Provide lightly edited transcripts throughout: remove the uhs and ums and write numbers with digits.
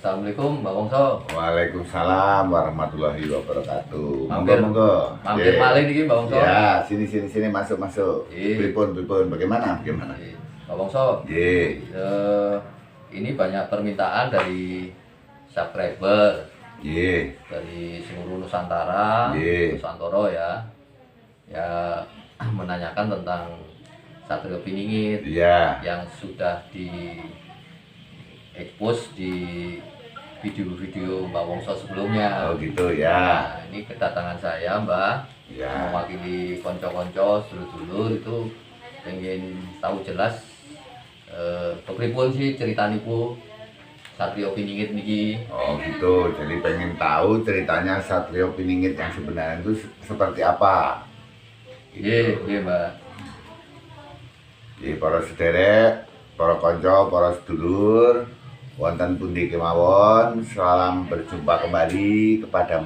Assalamualaikum Mbak Wongso. Waalaikumsalam warahmatullahi wabarakatuh. Mampir Nggih. malih niki Mbak Wongso. Ya, sini masuk. Nggih. Pripun bagaimana? Mbak Wongso. Nggih. Ini banyak permintaan dari subscriber Nggih. dari seluruh Nusantara, Nggih. Nusantara ya. Ya menanyakan tentang Satrio Piningit Iya. yang sudah di expose di video-video Mbak Wongso sebelumnya. Oh gitu ya. Nah, ini kedatangan saya Mbak, Ya. mewakili konco-konco sedulur-dulur itu pengen tahu jelas kepripun sih ceritaniku Satrio Piningit niki. Oh gitu. Jadi pengen tahu ceritanya Satrio Piningit yang sebenarnya itu seperti apa? Iya, iya Mbak. Jadi para sederek, para konco, para sedulur, wonten pundi kemawon, salam berjumpa kembali kepada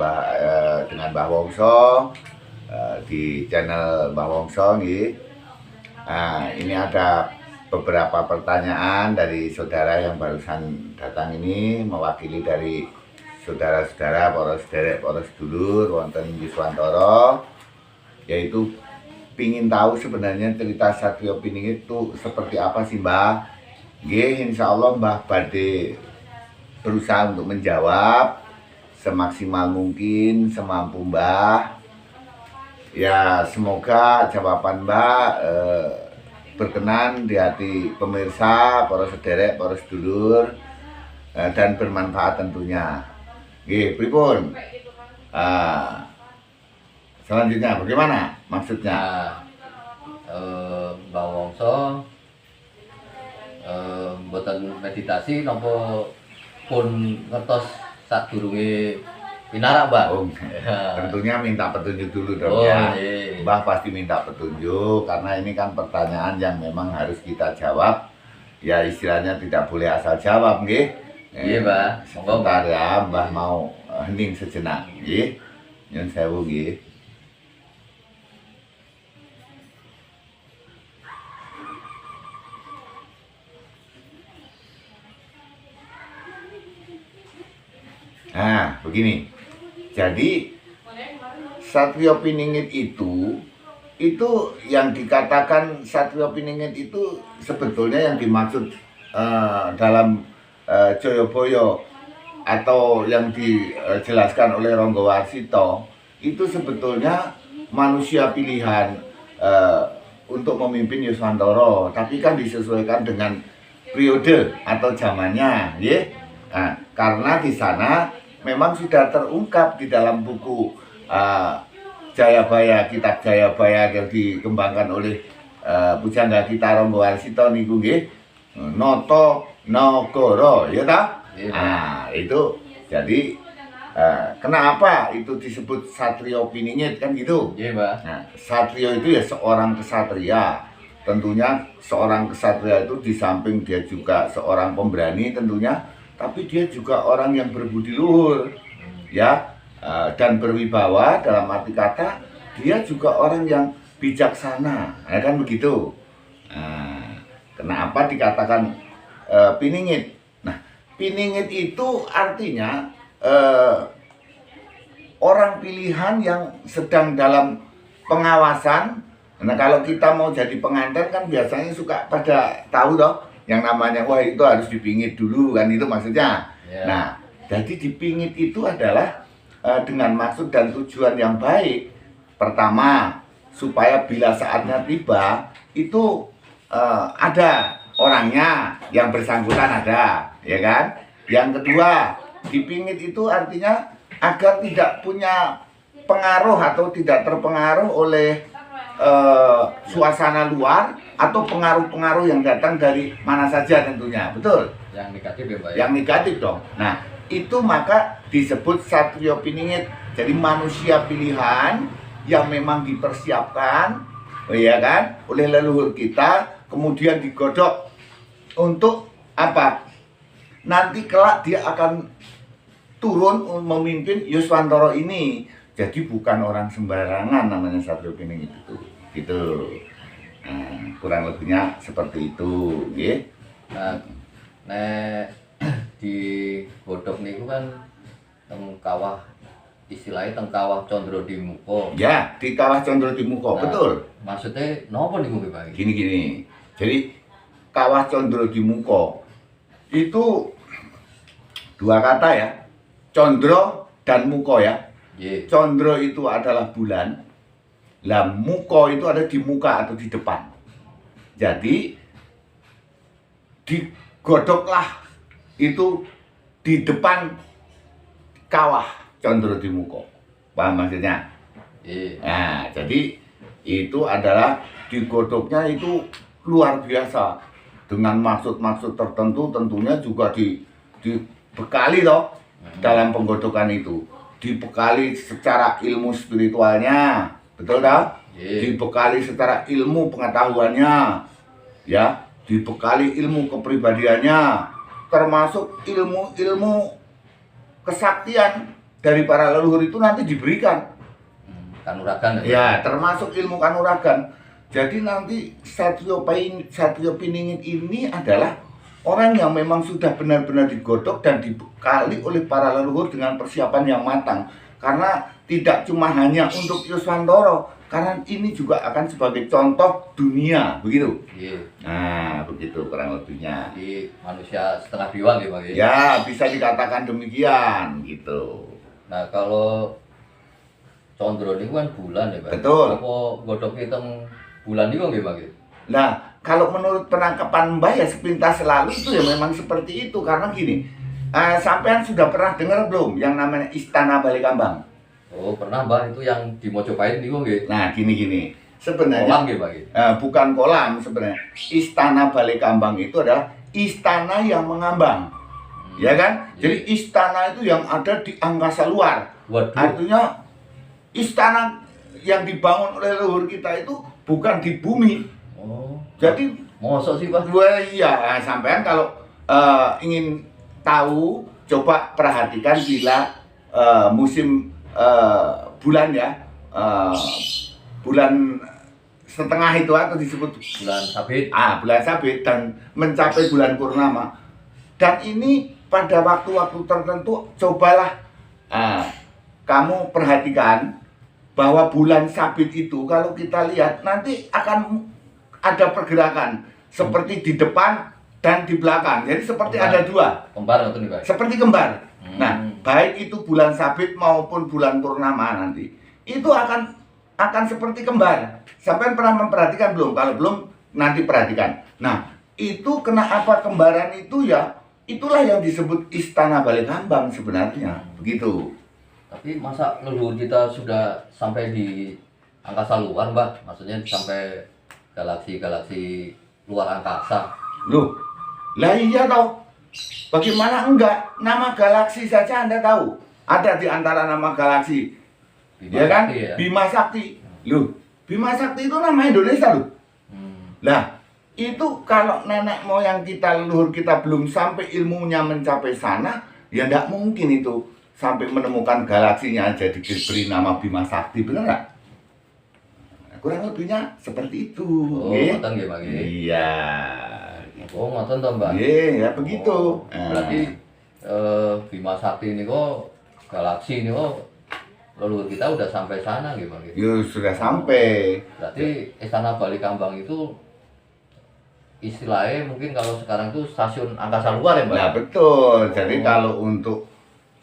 dengan Mbah Wongso di channel Mbah Wongso nggih. Nah, ini ada beberapa pertanyaan dari saudara yang barusan datang ini mewakili dari saudara-saudara, para sederek, para sedulur wonten Yuswantara, yaitu pingin tahu sebenarnya cerita Satrio Piningit itu seperti apa sih Mbah? Nggih, insya Allah Mbah badhe berusaha untuk menjawab semaksimal mungkin, semampu Mbah. Ya, semoga jawaban Mbah berkenan di hati pemirsa, para sederek, para sedulur, dan bermanfaat tentunya. Nggih, pripun? Selanjutnya bagaimana maksudnya? Nah, Mbak Wongso mboten meditasi napa pun ngertos sadurunge pinarak, Mbak? Oh, tentunya minta petunjuk dulu dong Oh, ya. iya. Mbah pasti minta petunjuk karena ini kan pertanyaan yang memang harus kita jawab. Ya istilahnya tidak boleh asal jawab, nggih. Iya, Mbak. Monggo, Sebentar ya, Mbah mau hening sejenak, nggih. Nyun sewu nggih. Nah, begini. Jadi Satrio Piningit itu yang dikatakan Satrio Piningit itu sebetulnya yang dimaksud dalam Joyoboyo atau yang dijelaskan oleh Ronggo Warsito itu sebetulnya manusia pilihan untuk memimpin Yuswantara, tapi kan disesuaikan dengan periode atau zamannya, ya. Nah, karena di sana memang sudah terungkap di dalam buku Jayabaya, kitab Jayabaya yang dikembangkan oleh pujangga kita Ronggo Warsito niku nggih, Noto Nagara, ya ta? Iya. Nah, itu jadi kenapa itu disebut Satrio Piningit kan gitu? Iya, Mbak. Nah, Satrio itu ya seorang kesatria. Tentunya seorang kesatria itu di samping dia juga seorang pemberani tentunya, tapi dia juga orang yang berbudi luhur, ya, dan berwibawa dalam arti kata dia juga orang yang bijaksana, ya kan begitu. Nah, kenapa dikatakan Piningit? Nah, Piningit itu artinya orang pilihan yang sedang dalam pengawasan. Nah, kalau kita mau jadi pengantin kan biasanya suka pada tahu toh yang namanya wah itu harus dipingit dulu kan, itu maksudnya. Yeah. Nah, jadi dipingit itu adalah dengan maksud dan tujuan yang baik. Pertama, supaya bila saatnya tiba itu ada orangnya yang bersangkutan ada, ya kan? Yang kedua, dipingit itu artinya agar tidak punya pengaruh atau tidak terpengaruh oleh suasana luar atau pengaruh-pengaruh yang datang dari mana saja tentunya, betul? Yang negatif ya Pak. Yang negatif dong. Nah, itu maka disebut Satrio Piningit. Jadi manusia pilihan yang memang dipersiapkan, ya kan, oleh leluhur kita, kemudian digodok untuk apa? Nanti kelak dia akan turun memimpin Yuswantoro ini. Jadi bukan orang sembarangan namanya Satrio Piningit itu. Gitu. Nah, kurang lebihnya seperti itu, nggih. Nah, nek di godhog niku kan teng kawah istilahnya teng kawah Condro di Muko. Ya, di Kawah Condro di Muko, Nah, betul. Maksudnya napa niku nggih Pak? Gini. Jadi Kawah Condro di Muko itu dua kata ya. Condro dan Muko ya. Nggih. Condro itu adalah bulan. Lah Muko itu ada di muka atau di depan. Jadi digodoklah itu di depan Kawah Condro di Muko. Paham maksudnya? Nggih. Nah, jadi itu adalah digodoknya itu luar biasa dengan maksud-maksud tertentu, tentunya juga dibekali loh dalam penggodokan itu, dibekali secara ilmu spiritualnya, betul tak? Dibekali secara ilmu pengetahuannya, ya, dibekali ilmu kepribadiannya, termasuk ilmu-ilmu kesaktian dari para leluhur itu nanti diberikan. Kanuragan Ya, termasuk ilmu kanuragan. Jadi nanti Satrio Piningit ini adalah orang yang memang sudah benar-benar digodok dan dibekali oleh para leluhur dengan persiapan yang matang. Karena tidak cuma hanya untuk Yuswantoro, karena ini juga akan sebagai contoh dunia, begitu. Nggih. Nah, begitu kurang lebihnya. Jadi manusia setengah dewa nggih Pak. Ya, bisa dikatakan demikian, gitu. Nah, kalau Condro niku kan bulan ya Pak. Betul. Apa godhoknya teng bulan niku nggih Pak? Nah, kalau menurut penangkapan Mbah ya sepintas selalu itu ya memang seperti itu. Karena gini, sampean sudah pernah dengar belum yang namanya Istana Balikambang? Oh, pernah Mbak, itu yang di Mojopahit niku nggih. Nah, gini. Sebenarnya Kolam nggih Pak. bukan kolam sebenarnya. Istana Balikambang itu adalah istana yang mengambang. Ya kan? Jadi istana itu yang ada di angkasa luar. Waduh. Artinya istana yang dibangun oleh leluhur kita itu bukan di bumi. Oh. Jadi Mosok sih Pak? wah iya, sampean kalau ingin tahu, coba perhatikan bila musim bulan ya, bulan setengah itu atau disebut Bulan Sabit. bulan Sabit dan mencapai bulan purnama. Dan ini pada waktu-waktu tertentu cobalah kamu perhatikan bahwa bulan Sabit itu kalau kita lihat nanti akan ada pergerakan seperti di depan dan di belakang. Jadi seperti Kembar. ada dua. Kembar atau nih Pak? Seperti kembar. Hmm. Nah, baik itu bulan Sabit maupun bulan purnama nanti itu akan seperti kembar. Sampai pernah memperhatikan belum? Kalau belum, nanti perhatikan. Nah, itu kenapa kembaran itu ya? Itulah yang disebut Istana Balikambang sebenarnya, begitu. Tapi masa leluhur kita sudah sampai di angkasa luar Mbak? Maksudnya sampai galaksi-galaksi luar angkasa. Loh, lah iya toh. Bagaimana enggak? Nama galaksi saja Anda tahu. Ada di antara nama galaksi. Bima Ya kan? Sakti ya? Bima Sakti. Loh, Bima Sakti itu nama Indonesia loh. Lah, itu kalau nenek moyang kita, leluhur kita belum sampai ilmunya mencapai sana, ya enggak mungkin itu sampai menemukan galaksinya aja diberi nama Bima Sakti, bener nggak? Kurang lebihnya seperti itu. Oh, nggih. ngoten nggih Pak. Iya. Oh, ngoten toh Mbak. Ya begitu. Oh, berarti Bima Sakti ini kok galaksi ini kok leluhur kita udah sampai sana gitu Pak. Yo sudah sampai. Berarti Istana Balikambang itu istilahnya mungkin kalau sekarang itu stasiun angkasa luar ya Mbak? Nah betul. Jadi Oh. kalau untuk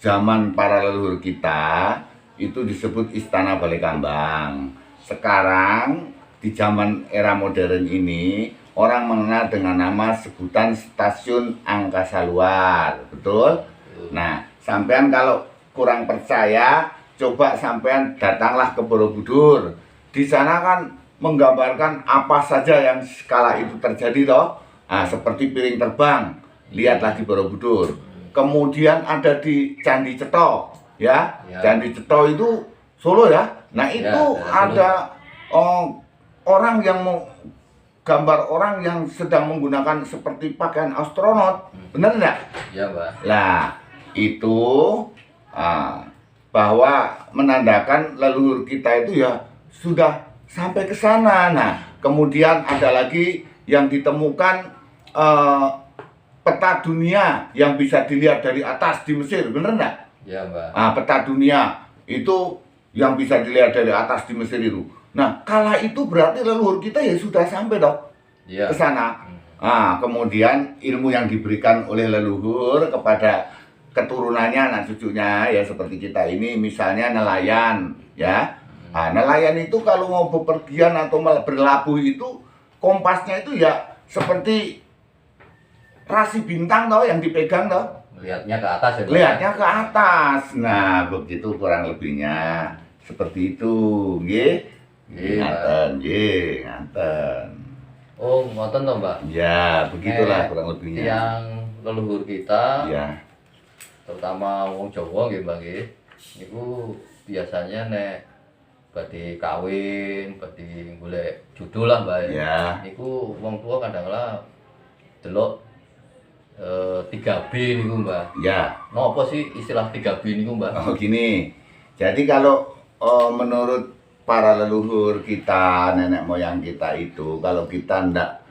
zaman para leluhur kita itu disebut Istana Balikambang. Sekarang di zaman era modern ini orang mengenal dengan nama sebutan Stasiun Angkasa Luar, betul? Nah, sampean kalau kurang percaya, coba sampean datanglah ke Borobudur. Di sana kan menggambarkan apa saja yang skala itu terjadi toh. Nah, seperti piring terbang, lihatlah di Borobudur. Kemudian ada di Candi Cetha, ya. Candi Cetha itu Solo ya. Nah, itu ada orang yang mau gambar orang yang sedang menggunakan seperti pakaian astronot, benar enggak? Iya, Mbah. Nah, itu bahwa menandakan leluhur kita itu ya sudah sampai ke sana. Nah, kemudian ada lagi yang ditemukan peta dunia yang bisa dilihat dari atas di Mesir, bener enggak? Iya, Mbah. Peta dunia itu yang bisa dilihat dari atas di Mesir itu. Nah, kala itu berarti leluhur kita ya sudah sampai dong ke sana. Kemudian ilmu yang diberikan oleh leluhur kepada keturunannya, anak cucunya ya seperti kita ini, misalnya nelayan, ya. Nelayan itu kalau mau bepergian atau berlabuh itu kompasnya itu ya seperti rasi bintang toh yang dipegang toh. Lihatnya ke atas ya. Lihatnya ke atas. Nah, begitu kurang lebihnya. Seperti itu, nggih. Ngaten, nggih, ngaten. Oh, ngoten toh, Mbak. Ya, begitulah kurang lebihnya. Yang leluhur kita, ya, terutama wong Jawa nggih, Mbak nggih. Niku biasanya nek badhe kawin, badhe golek judul lah, Mbak. Ya. Niku wong tua kadang-kala delok 3B niku, Mbak. Ya. Napa sih istilah 3B niku, Mbak? Oh, gini. Jadi kalau menurut para leluhur kita, nenek moyang kita itu, kalau kita ndak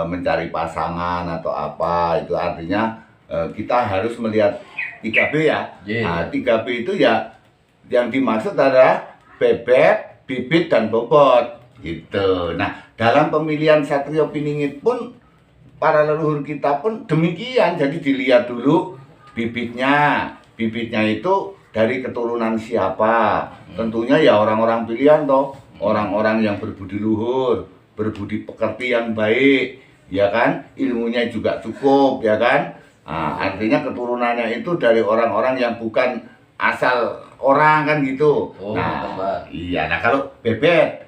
mencari pasangan atau apa, itu artinya kita harus melihat 3B ya. Nah, 3B itu ya yang dimaksud adalah bebek, bibit, dan bobot gitu. Nah, dalam pemilihan Satrio Piningit pun para leluhur kita pun demikian. Jadi dilihat dulu bibitnya. Bibitnya itu dari keturunan siapa? Tentunya ya orang-orang pilihan toh, orang-orang yang berbudi luhur, berbudi pekerti yang baik, ya kan? Ilmunya juga cukup, ya kan? Artinya keturunannya itu dari orang-orang yang bukan asal orang kan gitu. Iya. Nah, kalau bebet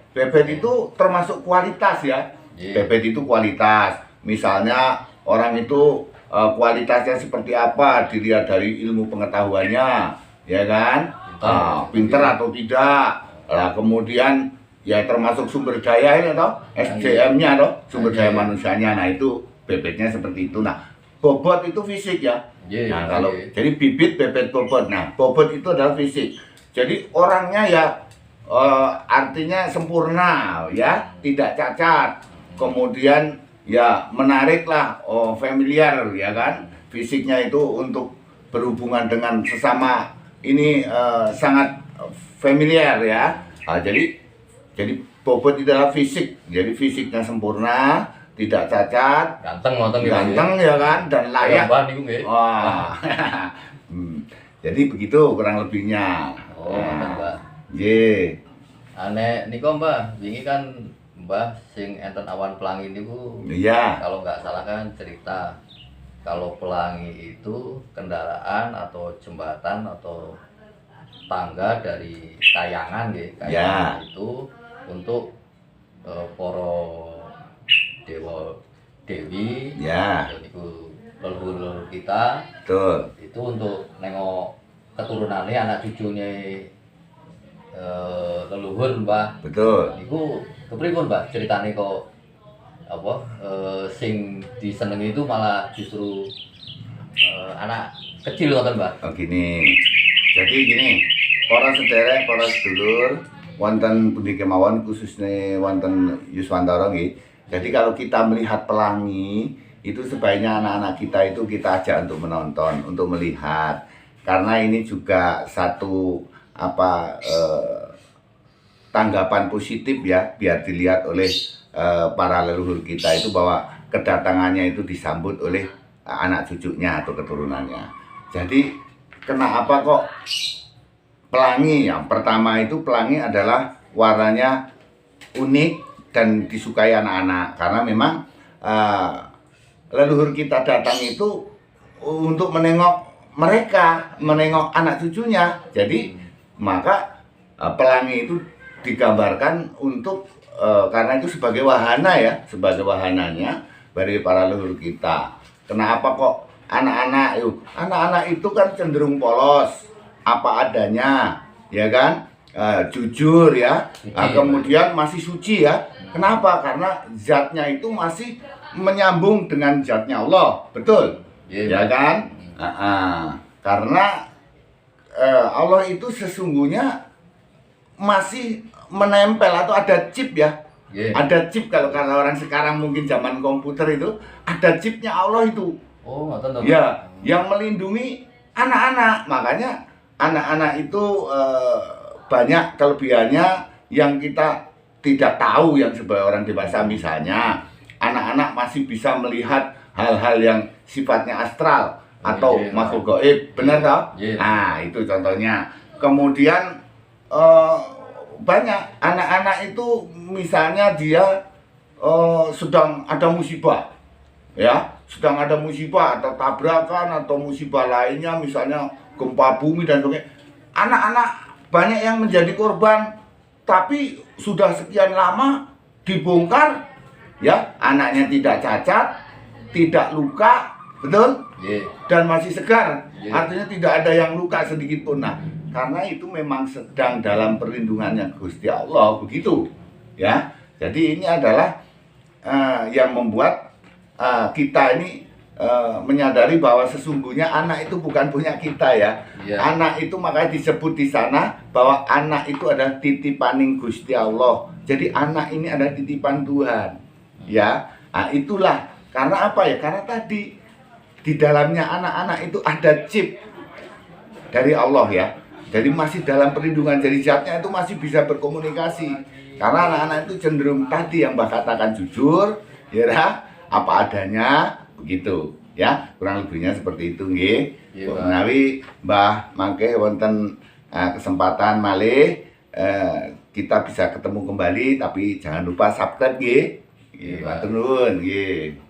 itu termasuk kualitas ya. Bebet itu kualitas. Misalnya orang itu kualitasnya seperti apa dilihat dari ilmu pengetahuannya, ya kan? Pinter atau tidak. Nah, kemudian ya termasuk sumber daya ini toh, SDM-nya toh, sumber daya manusianya. Nah, itu bebetnya seperti itu. Nah, bobot itu fisik ya. Nah, kalau jadi bibit, bebet, bobot. Nah, bobot itu adalah fisik. Jadi orangnya ya artinya sempurna ya, tidak cacat. Kemudian ya menariklah, familiar ya kan. Fisiknya itu untuk berhubungan dengan sesama ini sangat familiar ya. Jadi bobot itu adalah fisik. Jadi fisiknya sempurna, tidak cacat, ganteng ya kan, dan layak. Wah. Jadi begitu kurang lebihnya. Mbak. Nggih. Nek niku, Mbah, wingi kan Mbah sing enten awan pelangi niku. Iya. Kalau nggak salah kan cerita kalau pelangi itu kendaraan atau jembatan atau tangga dari kayangan nggih. Kayangan itu untuk para dewa dewi, ya, niku leluhur kita. Betul. Itu untuk nengok keturunannya, anak cucunya leluhur, Mbah. Betul. Niku kepripun, Mbah, ceritane kok apa sing disenengi itu malah justru anak kecil ngoten, Mbah. Gini. Jadi gini, para sederek, para sedulur wonten pundi kemawon khususnya wonten Yuswantara nggih. Jadi kalau kita melihat pelangi itu sebaiknya anak-anak kita itu kita ajak untuk menonton, untuk melihat. Karena ini juga satu tanggapan positif ya, biar dilihat oleh para leluhur kita itu bahwa kedatangannya itu disambut oleh anak cucunya atau keturunannya. Jadi kenapa kok pelangi? Yang pertama itu pelangi adalah warnanya unik dan disukai anak-anak karena memang leluhur kita datang itu untuk menengok mereka, menengok anak cucunya. Jadi maka pelangi itu digambarkan untuk karena itu sebagai wahana ya, sebagai wahananya dari para leluhur kita. Kenapa kok anak-anak itu kan cenderung polos, apa adanya, ya kan, jujur ya, kemudian masih suci ya. Kenapa? Karena zatnya itu masih menyambung dengan zatnya Allah, betul, ya kan? Karena Allah itu sesungguhnya masih menempel atau ada chip ya. Ada chip, kalau orang sekarang mungkin zaman komputer itu ada chipnya Allah itu. Ya, yang melindungi anak-anak. Makanya anak-anak itu banyak kelebihannya yang kita tidak tahu yang sebagai orang dewasa. Misalnya anak-anak masih bisa melihat hal-hal yang sifatnya astral atau makhluk gaib, benar toh? Nah, itu contohnya. Kemudian banyak anak-anak itu misalnya dia sedang ada musibah, ya, sedang ada musibah atau tabrakan atau musibah lainnya, misalnya gempa bumi dan sebagainya. Anak-anak banyak yang menjadi korban, tapi sudah sekian lama dibongkar, ya, anaknya tidak cacat, tidak luka, betul, dan masih segar. Artinya tidak ada yang luka sedikit pun. Nah, karena itu memang sedang dalam perlindungannya Gusti Allah, begitu ya. Jadi ini adalah yang membuat kita ini menyadari bahwa sesungguhnya anak itu bukan punya kita ya. Anak itu makanya disebut di sana bahwa anak itu adalah titipaning Gusti Allah. Jadi anak ini adalah titipan Tuhan, ya. Nah, itulah karena apa ya? Karena tadi di dalamnya anak-anak itu ada chip dari Allah ya. Jadi masih dalam perlindungan, jadi zatnya itu masih bisa berkomunikasi. Karena anak-anak itu cenderung tadi yang Mbah katakan jujur, ya, apa adanya, begitu. Ya, kurang lebihnya seperti itu nggih. Menawi Mbah mangke wonten kesempatan malih kita bisa ketemu kembali, tapi jangan lupa subscribe nggih. Nggih, matur nuwun nggih.